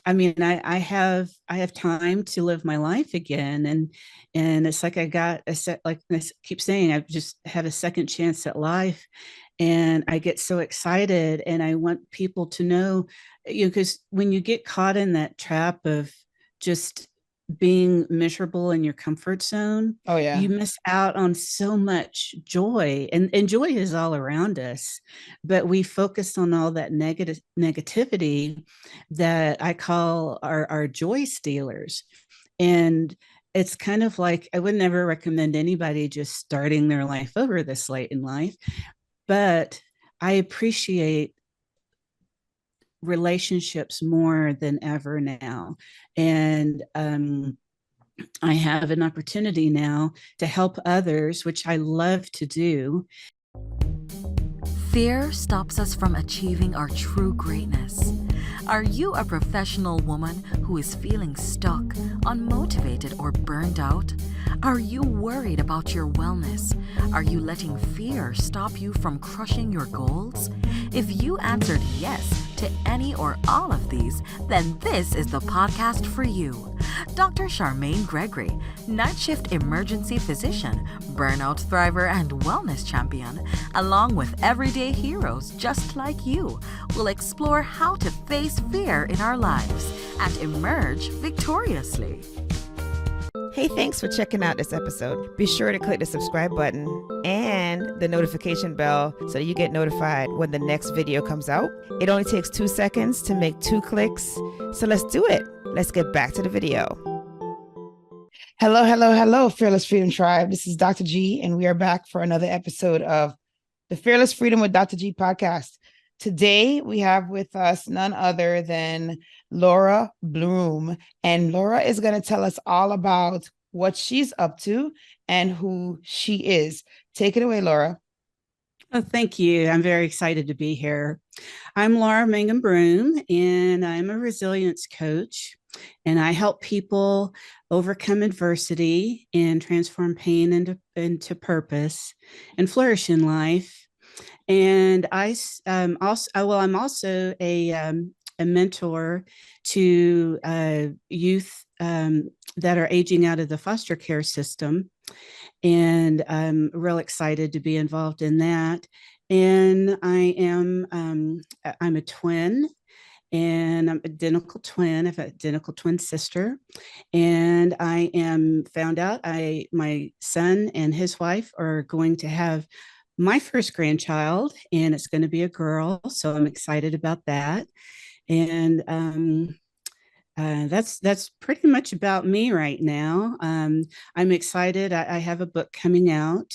I mean, I have time to live my life again, and it's like I got a set. Like I keep saying, I just had a second chance at life, and I get so excited, and I want people to know, because when you get caught in that trap of just being miserable in your comfort zone, Oh yeah. you miss out on so much joy, and joy is all around us, but we focus on all that negativity that I call our joy stealers. And it's kind of like I would never recommend anybody just starting their life over this late in life, but I appreciate relationships more than ever now. And I have an opportunity now to help others, which I love to do. Fear stops us from achieving our true greatness. Are you a professional woman who is feeling stuck, unmotivated, or burned out? Are you worried about your wellness? Are you letting fear stop you from crushing your goals? If you answered yes to any or all of these, then this is the podcast for you. Dr. Charmaine Gregory, night shift emergency physician, burnout thriver, and wellness champion, along with everyday heroes just like you, will explore how to face fear in our lives and emerge victoriously. Hey, thanks for checking out this episode. Be sure to click the subscribe button and the notification bell so you get notified when the next video comes out. It only takes 2 seconds to make 2 clicks. So let's do it. Let's get back to the video. Hello, hello, hello, Fearless Freedom Tribe. This is Dr. G, and we are back for another episode of the Fearless Freedom with Dr. G podcast. Today, we have with us none other than Laura Broome, and Laura is going to tell us all about what she's up to and who she is. Take it away, Laura. Oh, thank you. I'm very excited to be here. I'm Laura Mangum Broome, and I'm a resilience coach, and I help people overcome adversity and transform pain into purpose and flourish in life. And I'm also a mentor to youth that are aging out of the foster care system. And I'm real excited to be involved in that. And I'm a twin, and I'm identical twin. I have an identical twin sister, and I am found out my son and his wife are going to have my first grandchild, and it's going to be a girl. So I'm excited about that. And that's pretty much about me right now. I'm excited. I have a book coming out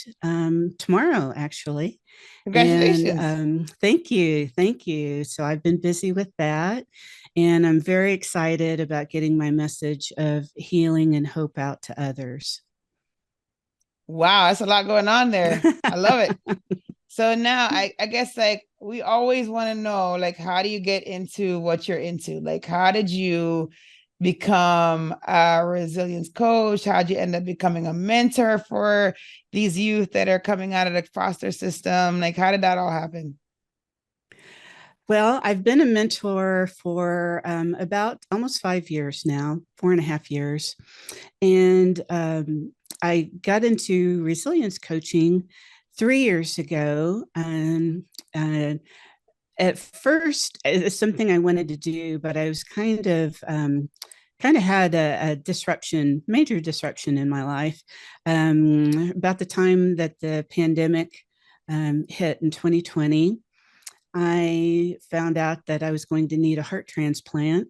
tomorrow, actually. And Congratulations. thank you. So I've been busy with that, and I'm very excited about getting my message of healing and hope out to others. Wow, that's a lot going on there. I love it. So now I guess like we always want to know, like, how do you get into what you're into? Like, how did you become a resilience coach? How did you end up becoming a mentor for these youth that are coming out of the foster system? Like, how did that all happen? Well, I've been a mentor for about almost 5 years now, 4.5 years. And I got into resilience coaching 3 years ago. At first, it's something I wanted to do, but I was kind of had a disruption, major disruption in my life. About the time that the pandemic hit in 2020, I found out that I was going to need a heart transplant.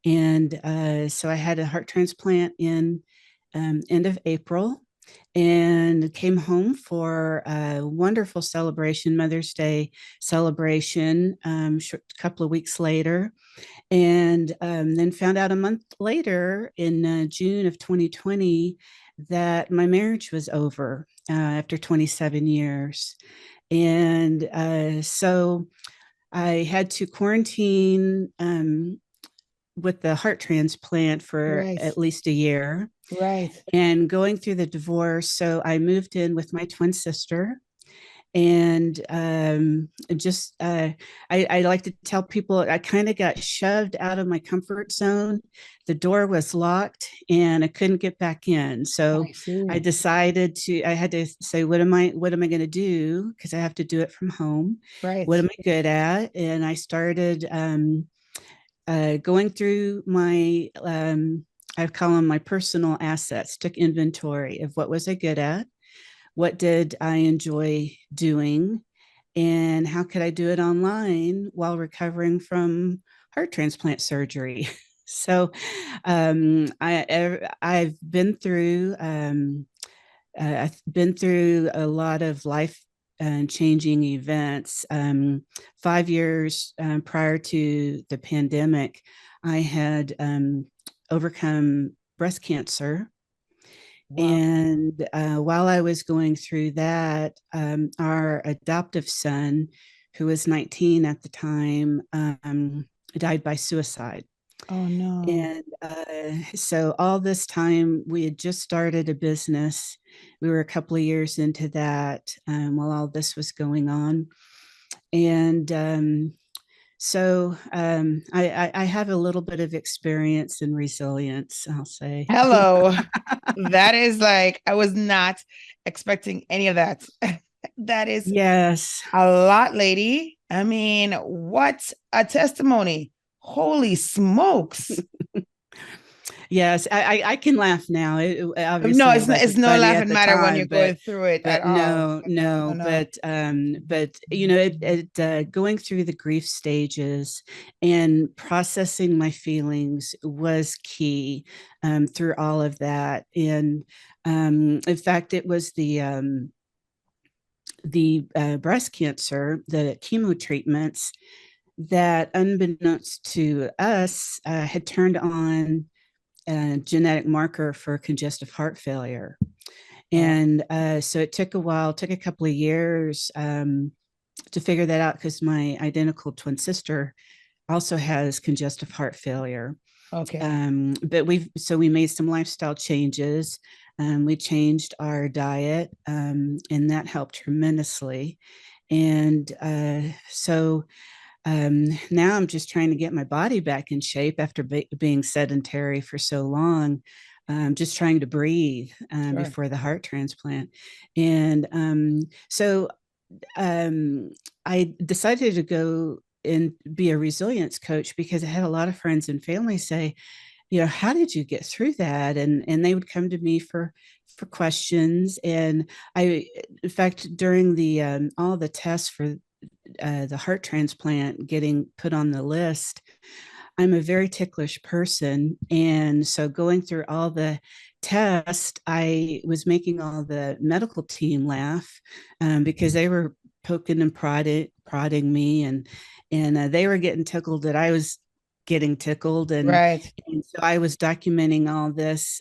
And so I had a heart transplant in end of April, and came home for a wonderful celebration, Mother's Day celebration, a couple of weeks later. And then found out a month later in June of 2020 that my marriage was over after 27 years. And so I had to quarantine with the heart transplant for Right, at least a year right. and going through the divorce. So I moved in with my twin sister, And just I like to tell people I kind of got shoved out of my comfort zone. The door was locked and I couldn't get back in. So I see. I had to say, what am I going to do? Because I have to do it from home. Right. What am I good at? And I started going through my, I call them my personal assets, took inventory of what was I good at, what did I enjoy doing, and how could I do it online while recovering from heart transplant surgery. So I've been through a lot of life changing events. 5 years prior to the pandemic, I had overcome breast cancer. Wow. And while I was going through that, our adoptive son, who was 19 at the time, died by suicide. Oh no. And so all this time, we had just started a business. We were a couple of years into that while all this was going on. And I have a little bit of experience in resilience, I'll say. Hello. That is like, I was not expecting any of that. That is Yes. a lot, lady. I mean, what a testimony. Holy smokes. Yes, I can laugh now. It No, obviously it it's wasn't no funny at laughing the matter when you're time, going through it at but all. no, No, no, no, no. but going through the grief stages and processing my feelings was key through all of that. And in fact, it was the breast cancer, the chemo treatments that, unbeknownst to us, had turned on a genetic marker for congestive heart failure. Oh, And so it took a while, took a couple of years to figure that out because my identical twin sister also has congestive heart failure. okay. But we made some lifestyle changes. We changed our diet, and that helped tremendously. And now I'm just trying to get my body back in shape after being sedentary for so long. Just trying to breathe Sure. before the heart transplant. And um, I decided to go and be a resilience coach because I had a lot of friends and family say, how did you get through that? And they would come to me for questions. And in fact, during the all the tests for the heart transplant getting put on the list, I'm a very ticklish person. And so going through all the tests, I was making all the medical team laugh because they were poking and prodding me, and they were getting tickled that I was getting tickled. Right. And so I was documenting all this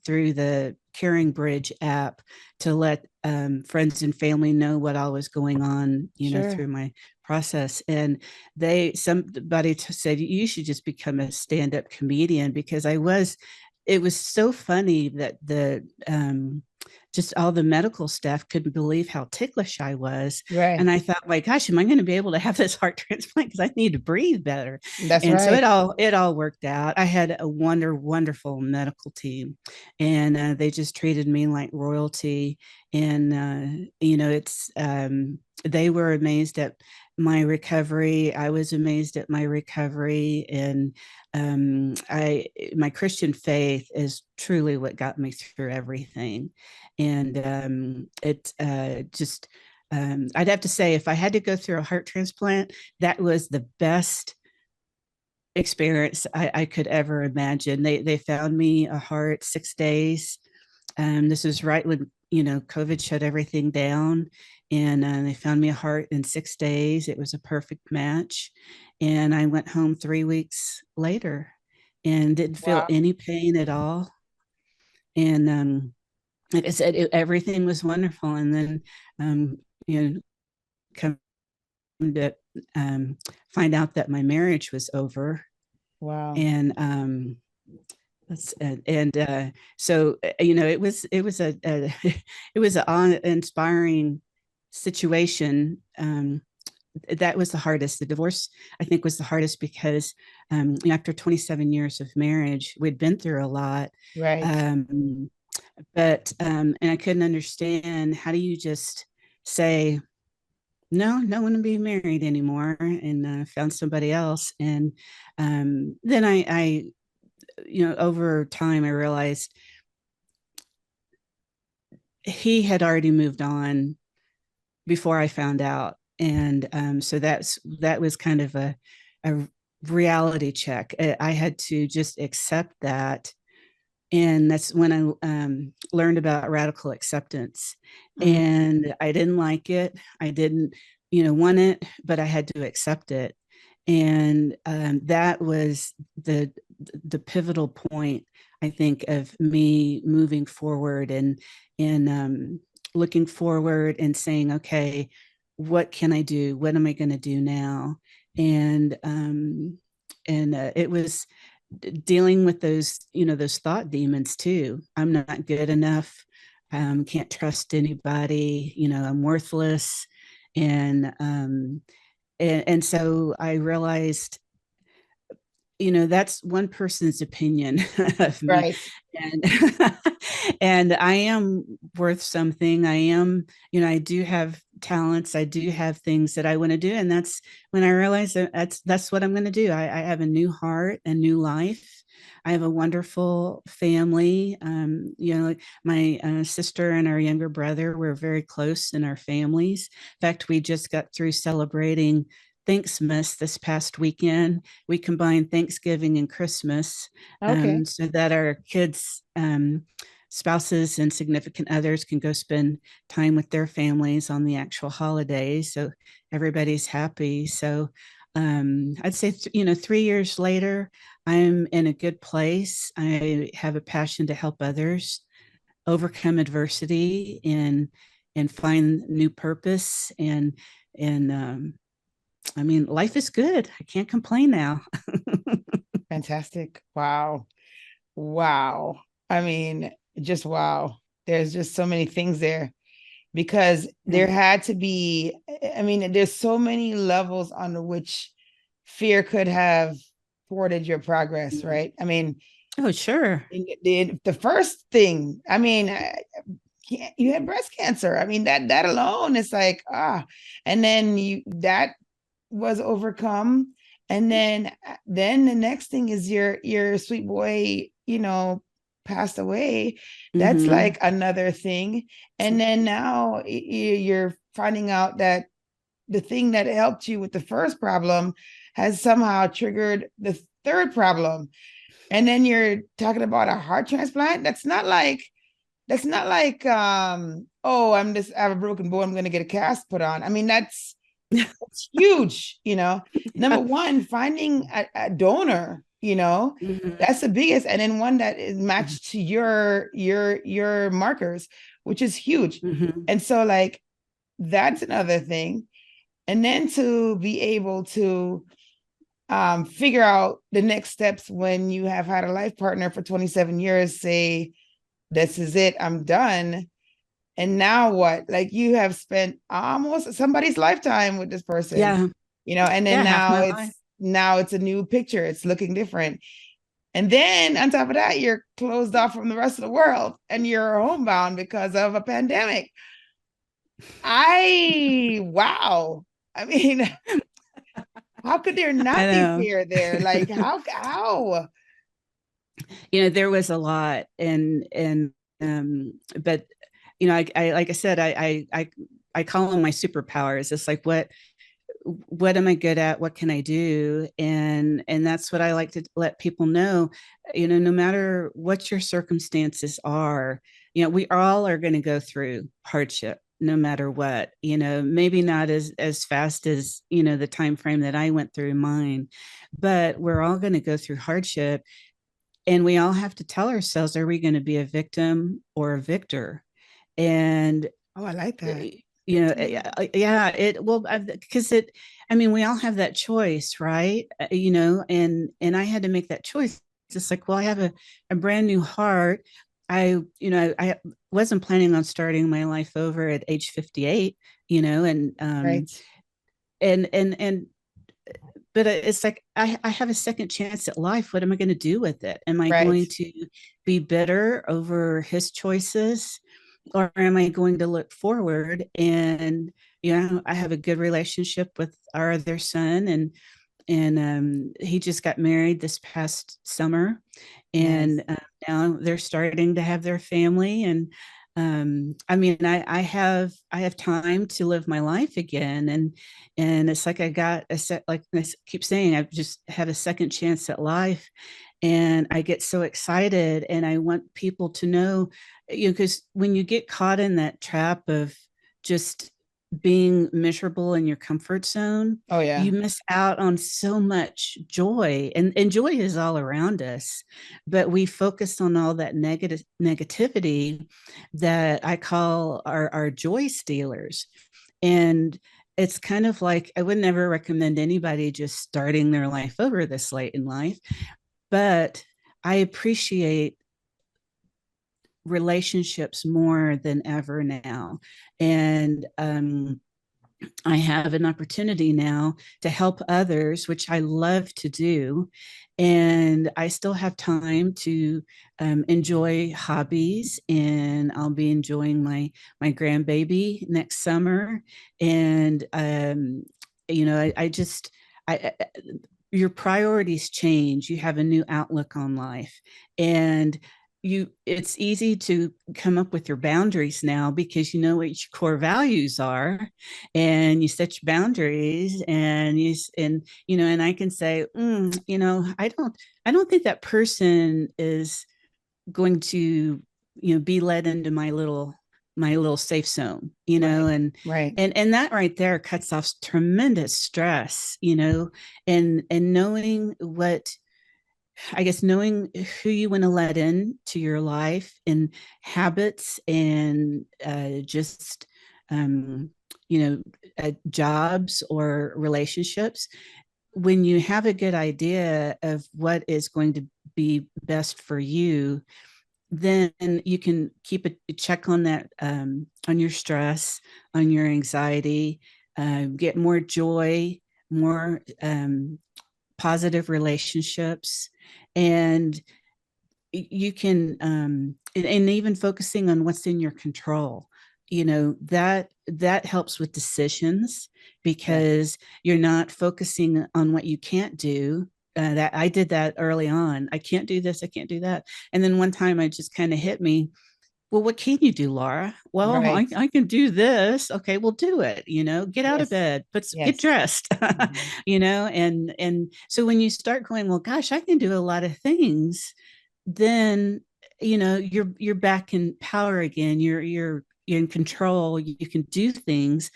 through the Caring Bridge app to let friends and family know what all was going on, Sure. through my process. And somebody said you should just become a stand-up comedian because it was so funny that the just all the medical staff couldn't believe how ticklish I was. Right. And I thought, my gosh, am I going to be able to have this heart transplant? Because I need to breathe better. That's And so right. it all worked out. I had a wonderful medical team, and they just treated me like royalty. And it's they were amazed at my recovery. I was amazed at my recovery. And my Christian faith is truly what got me through everything. And it just I'd have to say, if I had to go through a heart transplant, that was the best experience I could ever imagine. They found me a heart 6 days. This was right when COVID shut everything down, and they found me a heart in 6 days. It was a perfect match, and I went home 3 weeks later, and didn't feel Wow. any pain at all. And like I said, everything was wonderful. And then come to find out that my marriage was over. Wow. And so it was a it was an inspiring situation, that was the hardest. The divorce, I think, was the hardest because after 27 years of marriage, we'd been through a lot. Right. Um, and I couldn't understand, how do you just say, no, no one to be married anymore, and found somebody else. And then over time, I realized he had already moved on before I found out. And so that was kind of a reality check. I had to just accept that. And that's when I learned about radical acceptance. Mm. And I didn't like it. I didn't, want it, but I had to accept it. And that was the pivotal point, I think, of me moving forward and looking forward and saying, okay, what can I do? What am I going to do now? And it was dealing with those thought demons too. I'm not good enough. Can't trust anybody. I'm worthless. And so I realized, that's one person's opinion of me. Right. And and I am worth something. I am, I do have talents. I do have things that I want to do. And that's when I realized that that's what I'm going to do. I have a new heart, a new life. I have a wonderful family. My sister and our younger brother, we're very close in our families. In fact, we just got through celebrating Thanksmas this past weekend. We combined Thanksgiving and Christmas, Okay. so that our kids, spouses, and significant others can go spend time with their families on the actual holidays. So everybody's happy. So I'd say, 3 years later, I'm in a good place. I have a passion to help others overcome adversity and find new purpose. And I mean, life is good. I can't complain now. Fantastic. Wow. Wow. I mean, just wow. There's just so many things there because there had to be, I mean, there's so many levels on which fear could have thwarted your progress, right? I mean, Oh, sure. the first thing, I mean, you had breast cancer. I mean, that alone is like, and then that was overcome. And then the next thing is your sweet boy, passed away. That's Mm-hmm. like another thing. And then now you're finding out that the thing that helped you with the first problem has somehow triggered the third problem. And then you're talking about a heart transplant. That's not like oh, I have a broken bone, I'm gonna get a cast put on. I mean, it's huge. Number one, finding a donor, Mm-hmm. that's the biggest, and then one that is matched to your markers, which is huge. Mm-hmm. And so, like, that's another thing. And then to be able to figure out the next steps when you have had a life partner for 27 years, say, this is it, I'm done. And now what? Like, you have spent almost somebody's lifetime with this person, Yeah. and then Yeah. Half now my life. it's a new picture. It's looking different. And then on top of that, you're closed off from the rest of the world and you're homebound because of a pandemic. Wow. I mean, how could there I not be know. fear there? Like, how? There was a lot, but I like I said, I call them my superpowers. It's like, what am I good at? What can I do? And that's what I like to let people know. No matter what your circumstances are, we all are going to go through hardship, no matter what. Maybe not as fast as the time frame that I went through mine, but we're all going to go through hardship. And we all have to tell ourselves, are we going to be a victim or a victor? And Oh, I like that. yeah, it will, because I mean, we all have that choice, right? And I had to make that choice. It's like, well, I have a brand new heart. I wasn't planning on starting my life over at age 58. and Right. and but it's like I have a second chance at life. What am I going to do with it? Am I Right. going to be bitter over his choices, or am I going to look forward? And I have a good relationship with our other son, and he just got married this past summer, Nice. and now they're starting to have their family. And I mean, I have time to live my life again, and it's like I got a set, like I keep saying, I've just had a second chance at life, and I get so excited, and I want people to know, because when you get caught in that trap of just being miserable in your comfort zone, Oh yeah. you miss out on so much joy, and joy is all around us, but we focus on all that negativity that I call our joy stealers. And it's kind of like I would never recommend anybody just starting their life over this late in life, but I appreciate relationships more than ever now. And I have an opportunity now to help others, which I love to do. And I still have time to enjoy hobbies, and I'll be enjoying my grandbaby next summer. And I just I your priorities change. You have a new outlook on life, and it's easy to come up with your boundaries now because you know what your core values are, and you set your boundaries, and I can say, I don't think that person is going to be led into my little safe zone, Right. and Right. and that right there cuts off tremendous stress, and knowing who you want to let in to your life, and habits, and just um, jobs or relationships. When you have a good idea of what is going to be best for you, then you can keep a check on that, on your stress, on your anxiety, get more joy, more positive relationships, and you can and even focusing on what's in your control, that helps with decisions, Yes. because you're not focusing on what you can't do. That I did that early on. I can't do this, I can't do that. And then one time I just kind of hit me, well, what can you do, Laura? Well, I, Right. I can do this. Okay, well, do it. Get out of Yes. bed, get Yes. dressed. Mhm. And so when you start going, well, gosh, I can do a lot of things, then you're back in power again. You're in control. You can do things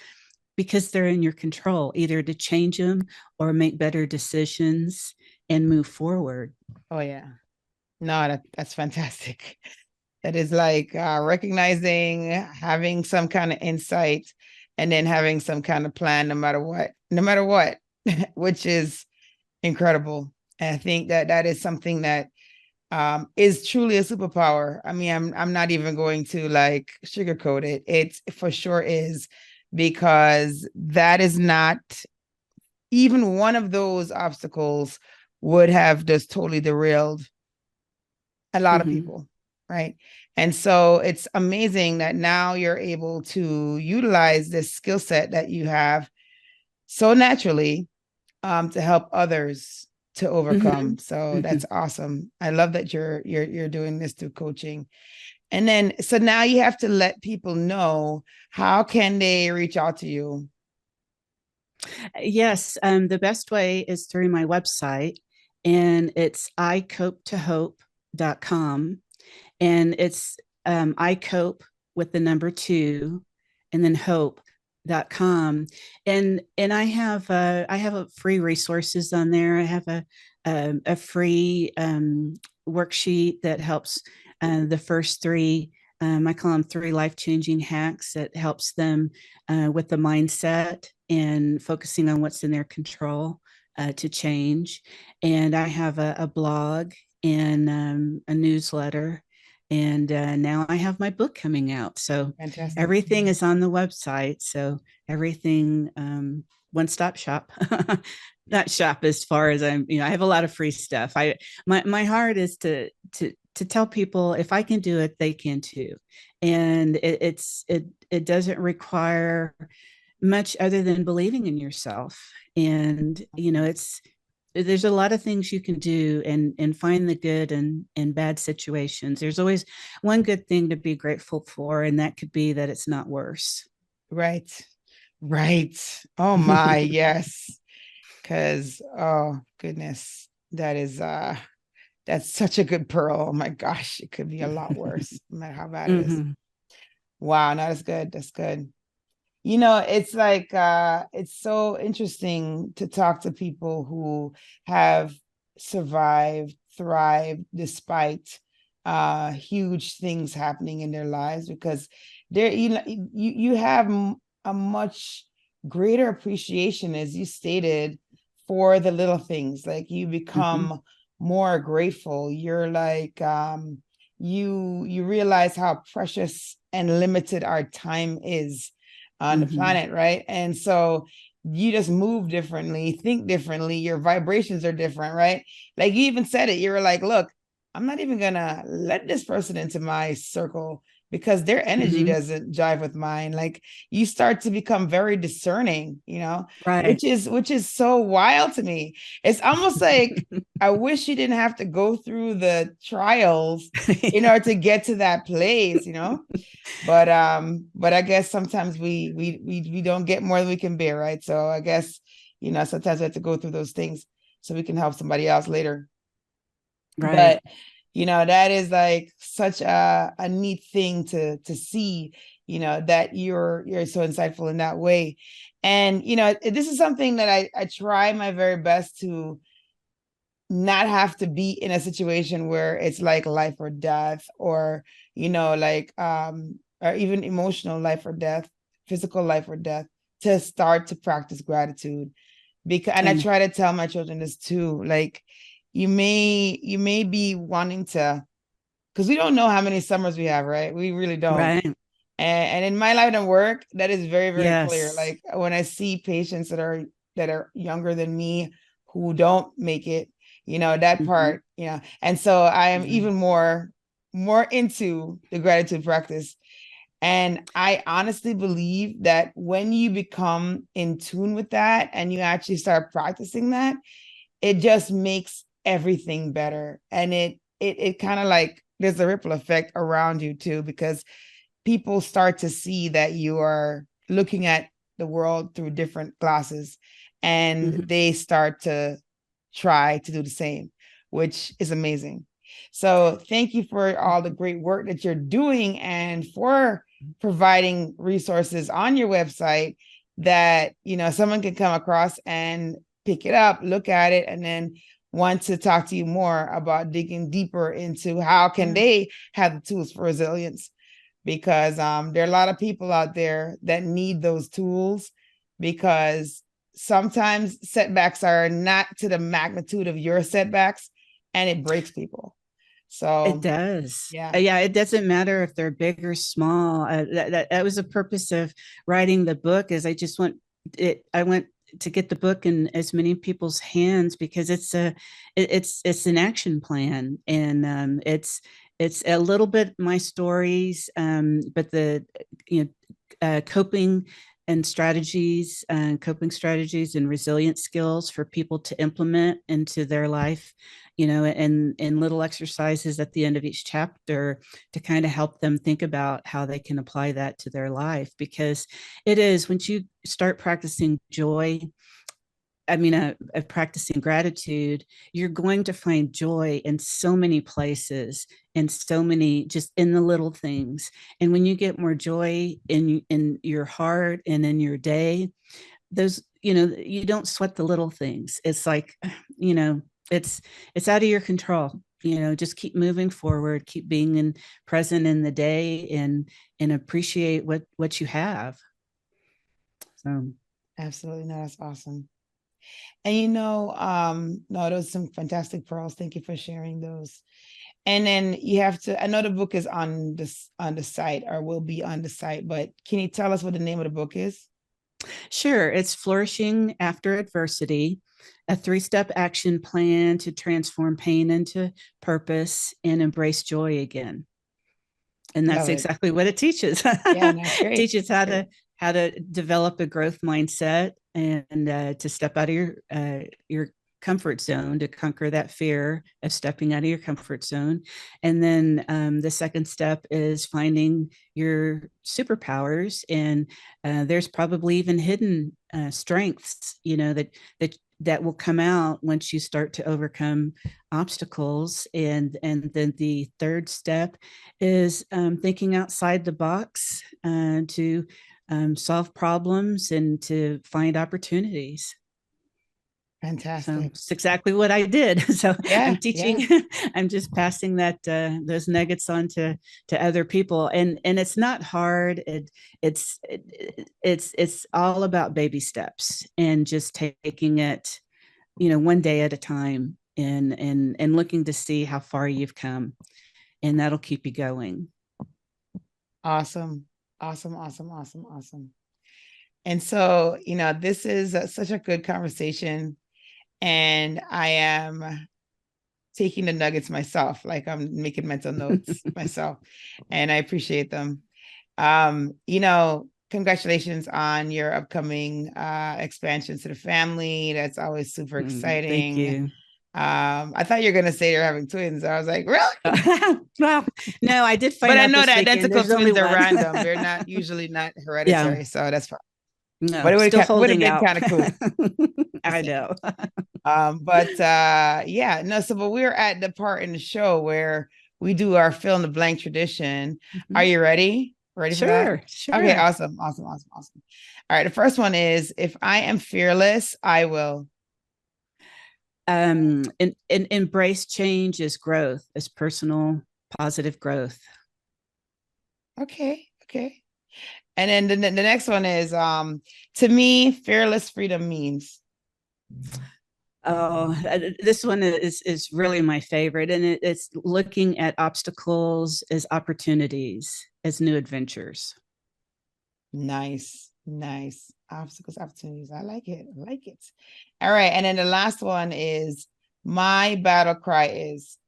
because they're in your control, either to change them or make better decisions and move forward. Oh yeah. No, that's fantastic. That is like recognizing, having some kind of insight, and then having some kind of plan, no matter what, which is incredible. And I think that that is something that is truly a superpower. I mean, I'm not even going to like sugarcoat it. It for sure is, because that is not even one of those obstacles would have just totally derailed a lot of Mm-hmm. people, right? And so it's amazing that now you're able to utilize this skill set that you have so naturally, to help others to Mm-hmm. overcome. So Mm-hmm. that's awesome. I love that you're doing this through coaching. And then so now you have to let people know, how can they reach out to you? Yes, the best way is through my website, and it's icopetohope.com, and it's I cope with the number two, and then hope.com. And I have a free resources on there. I have a free worksheet that helps the first three. I call them three life-changing hacks that helps them with the mindset and focusing on what's in their control to change. And I have a blog and a newsletter, And now I have my book coming out. So Fantastic. everything is on the website. So everything, one stop shop. Not shop as far as I have a lot of free stuff. My heart is to tell people if I can do it, they can too. And it doesn't require much other than believing in yourself. And it's there's a lot of things you can do and find the good in bad situations. There's always one good thing to be grateful for, and that could be that it's not worse. Right. Right. Oh my, yes. Because, oh goodness, that's such a good pearl. Oh my gosh, it could be a lot worse, no matter how bad it is. Mhm. Wow, no, that's good. That's good. It's like it's so interesting to talk to people who have survived, thrived despite huge things happening in their lives, because there you have a much greater appreciation, as you stated, for the little things. Like, you Mhm. become more grateful. You're like you realize how precious and limited our time is on the Mhm. planet, right? And so you just move differently, think differently, your vibrations are different, right? Like, you even said it, you were like, look, I'm not even gonna let this person into my circle because their energy Mhm. doesn't jive with mine. Like, you start to become very discerning, Right. which is so wild to me. It's almost like I wish you didn't have to go through the trials in order to get to that place. But I guess sometimes we don't get more than we can bear, right? So I guess, sometimes we have to go through those things so we can help somebody else later. Right. But that is like such a neat thing to see, that you're so insightful in that way. And this is something that I try my very best to not have to be in a situation where it's like life or death, or like or even emotional life or death, physical life or death, to start to practice gratitude. And I And try to tell my children this too. Like, you may be wanting to, because we don't know how many summers we have, right? We really don't. right. And in my line of work, that is very, very clear. Yes. Like, when I see patients that are younger than me who don't make it, that Mhm. part, and so I am Yeah. even more into the gratitude practice. And I honestly believe that when you become in tune with that and you actually start practicing that, it just makes everything better. And it kind of like, there's a ripple effect around you too, because people start to see that you are looking at the world through different glasses, and Mhm. they start to try to do the same, which is amazing. So thank you for all the great work that you're doing, and for providing resources on your website that someone can come across and pick it up, look at it, and then want to talk to you more about digging deeper into how can Yeah. they have the tools for resilience, because there are a lot of people out there that need those tools, because sometimes setbacks are not to the magnitude of your setbacks, and it breaks people. It So does. yeah. Yeah, it doesn't matter if they're big or small. That was the purpose of writing the book. Is I just want it. I want to get the book in as many people's hands because it's an action plan, and it's a little bit my stories, but the you know coping strategies and resilient skills for people to implement into their life, and little exercises at the end of each chapter to kind of help them think about how they can apply that to their life. Because it is, once you start practicing joy, practicing gratitude, you're going to find joy in so many places and so many, just in the little things. And when you get more joy in your heart and in your day, those, you don't sweat the little things. It's like, you know, it's out of your control. Just keep moving forward, keep being present in the day, and appreciate what you have. So Absolutely. No, that's awesome. And no, those are some fantastic pearls. Thank you for sharing those. And then you have to, I know the book is on the site or will be on the site, but can you tell us what the name of the book is? Sure. It's Flourishing After Adversity, a 3-step action plan to transform pain into purpose and embrace joy again. And that's Love it. exactly what it teaches. Yeah, no, great. Teaches how to develop a growth mindset and to step out of your comfort zone, to conquer that fear of stepping out of your comfort zone. And then the second step is finding your superpowers. And there's probably even hidden strengths, that will come out once you start to overcome obstacles. And then the third step is thinking outside the box to solve problems and to find opportunities. Fantastic. So it's exactly what I did. So yeah, I'm teaching, yeah. I'm just passing those nuggets on to other people. And it's not hard. It's all about baby steps and just taking it, one day at a time and looking to see how far you've come, and that'll keep you going. Awesome. And so, this is such a good conversation, and I am taking the nuggets myself, like I'm making mental notes myself, and I appreciate them. Congratulations on your upcoming expansion to the family. That's always super exciting. Thank you. I thought you were gonna say you're having twins. I was like, really? Well, no, I did find but out I know that weekend. identical There's twins are random. They're not usually not hereditary, so that's fine. No, but it would have been kind of cool. I know. But we're at the part in the show where we do our fill in the blank tradition. Are you ready? Ready for that? Sure. Okay, awesome. All right, the first one is, if I am fearless, I will embrace change as growth, as personal positive growth. Okay. And then the next one is, to me, fearless freedom means. Oh, this one is really my favorite, and it's looking at obstacles as opportunities, as new adventures. Nice. Obstacles, opportunities. I like it. All right, and then the last one is, my battle cry is.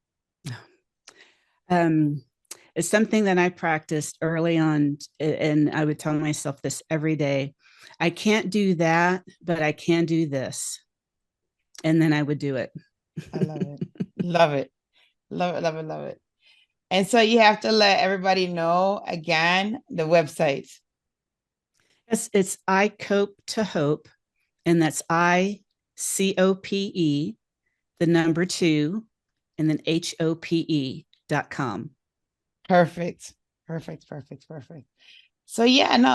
It's something that I practiced early on, and I would tell myself this every day: I can't do that, but I can do this. And then I would do it. I love it. Love it. And so you have to let everybody know again the website. It's I Cope to Hope, and that's ICOPE, the number 2, and then HOPE.com. Perfect. So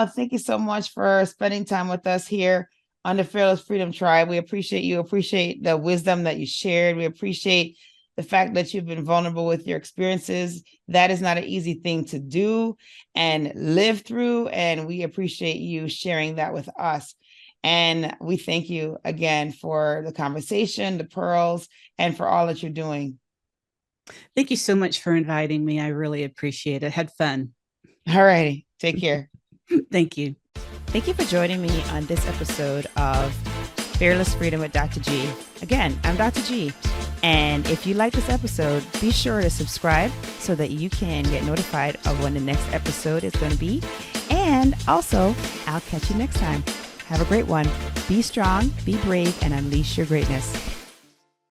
thank you so much for spending time with us here on the Fearless Freedom Tribe. We appreciate you, appreciate the wisdom that you shared. We appreciate the fact that you've been vulnerable with your experiences. That is not an easy thing to do and live through. And we appreciate you sharing that with us. And we thank you again for the conversation, the pearls, and for all that you're doing. Thank you so much for inviting me. I really appreciate it. Had fun. All righty. Take care. Thank you. Thank you for joining me on this episode of Fearless Freedom with Dr. G. Again, I'm Dr. G. And if you like this episode, be sure to subscribe so that you can get notified of when the next episode is going to be. And also, I'll catch you next time. Have a great one. Be strong, be brave, and unleash your greatness.